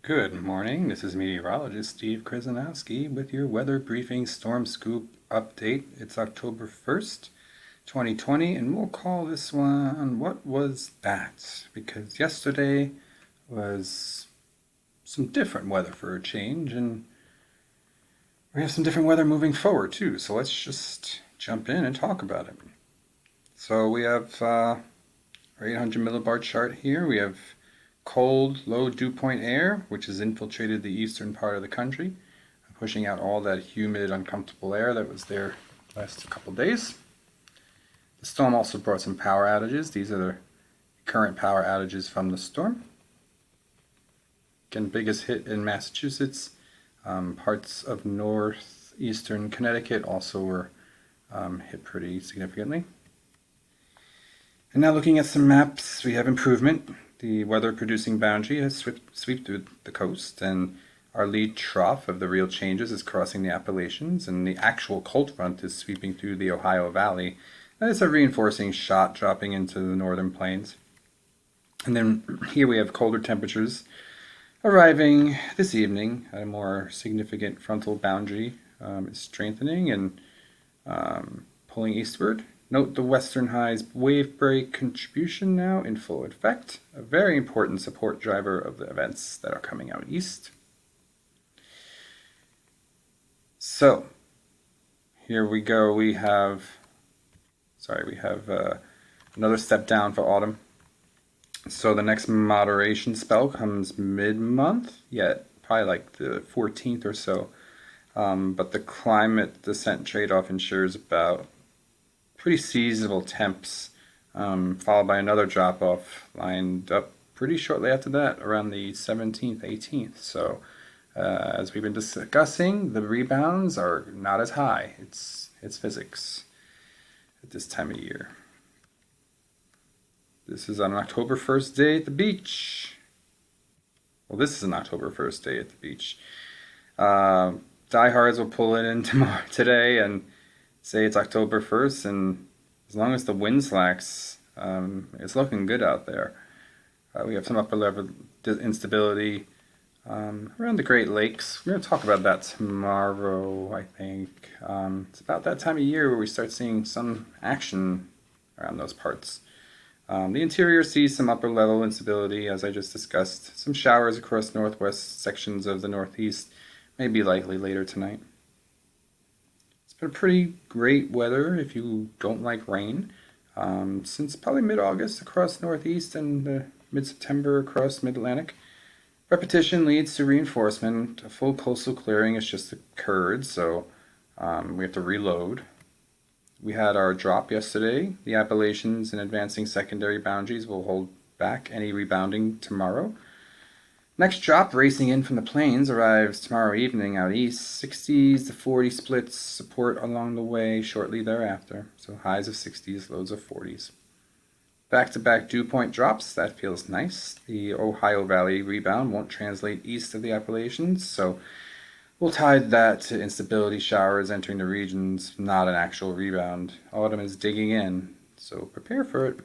Good morning, this is meteorologist Steve Krasnowski with your weather briefing storm scoop update. It's October 1st, 2020, and we'll call this one What Was That? Because yesterday was some different weather for a change, and we have some different weather moving forward too, so let's just jump in and talk about it. So we have our 800 millibar chart here. We have cold, low dew point air, which has infiltrated the eastern part of the country, pushing out all that humid, uncomfortable air that was there last couple days. The storm also brought some power outages. These are the current power outages from the storm. Again, biggest hit in Massachusetts. Parts of northeastern Connecticut also were hit pretty significantly. And now looking at some maps, we have improvement. The weather-producing boundary has swept through the coast, and our lead trough of the real changes is crossing the Appalachians, and the actual cold front is sweeping through the Ohio Valley. That is a reinforcing shot dropping into the northern plains. And then here we have colder temperatures arriving this evening. A more significant frontal boundary is strengthening and pulling eastward. Note the western high's wave break contribution now in full effect, a very important support driver of the events that are coming out east. So, here we go. We have another step down for autumn. So the next moderation spell comes mid-month, yet probably like the 14th or so. But the climate descent trade-off ensures about pretty seasonable temps, followed by another drop-off lined up pretty shortly after that, around the 17th, 18th. So as we've been discussing, the rebounds are not as high. It's physics at this time of year. This is on October 1st day at the beach. Well, this is an October 1st day at the beach. Diehards will pull it in today and say it's October 1st, and as long as the wind slacks, it's looking good out there. We have some upper level instability around the Great Lakes. We're going to talk about that tomorrow, I think. It's about that time of year where we start seeing some action around those parts. The interior sees some upper level instability, as I just discussed. Some showers across northwest sections of the northeast may be likely later tonight. It's been pretty great weather if you don't like rain, since probably mid-August across northeast and mid-September across mid-Atlantic. Repetition leads to reinforcement. A full coastal clearing has just occurred, so we have to reload. We had our drop yesterday. The Appalachians and advancing secondary boundaries will hold back any rebounding tomorrow. Next drop, racing in from the plains, arrives tomorrow evening out east. 60s to 40 splits, support along the way shortly thereafter. So highs of 60s, lows of 40s. Back-to-back dew point drops, that feels nice. The Ohio Valley rebound won't translate east of the Appalachians, so we'll tie that to instability showers entering the regions, not an actual rebound. Autumn is digging in, so prepare for it.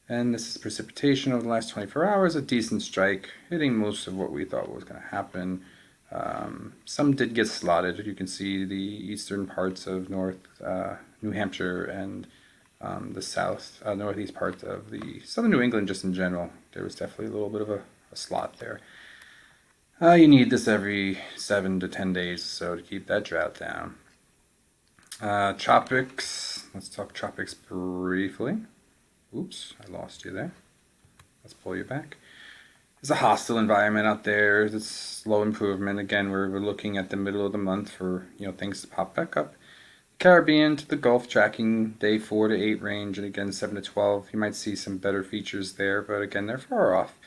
And this is precipitation over the last 24 hours, a decent strike, hitting most of what we thought was going to happen. Some did get slotted. You can see the eastern parts of New Hampshire and the northeast part of the southern New England just in general. There was definitely a little bit of a slot there. You need this every 7 to 10 days or so to keep that drought down. Tropics, let's talk tropics briefly. Oops, I lost you there. Let's pull you back. It's a hostile environment out there. It's slow improvement. Again, we're looking at the middle of the month for things to pop back up. Caribbean to the Gulf tracking day 4 to 8 range, and again 7 to 12. You might see some better features there, but again they're far off.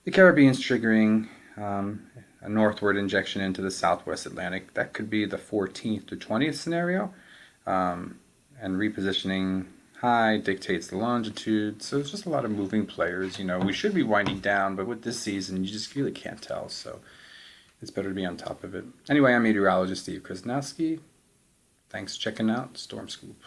The Caribbean's triggering a northward injection into the southwest Atlantic. That could be the 14th to 20th scenario, and repositioning high dictates the longitude, so it's just a lot of moving players. We should be winding down, but with this season, you just really can't tell, so it's better to be on top of it. Anyway, I'm meteorologist Steve Krasnowski. Thanks for checking out Storm Scoop.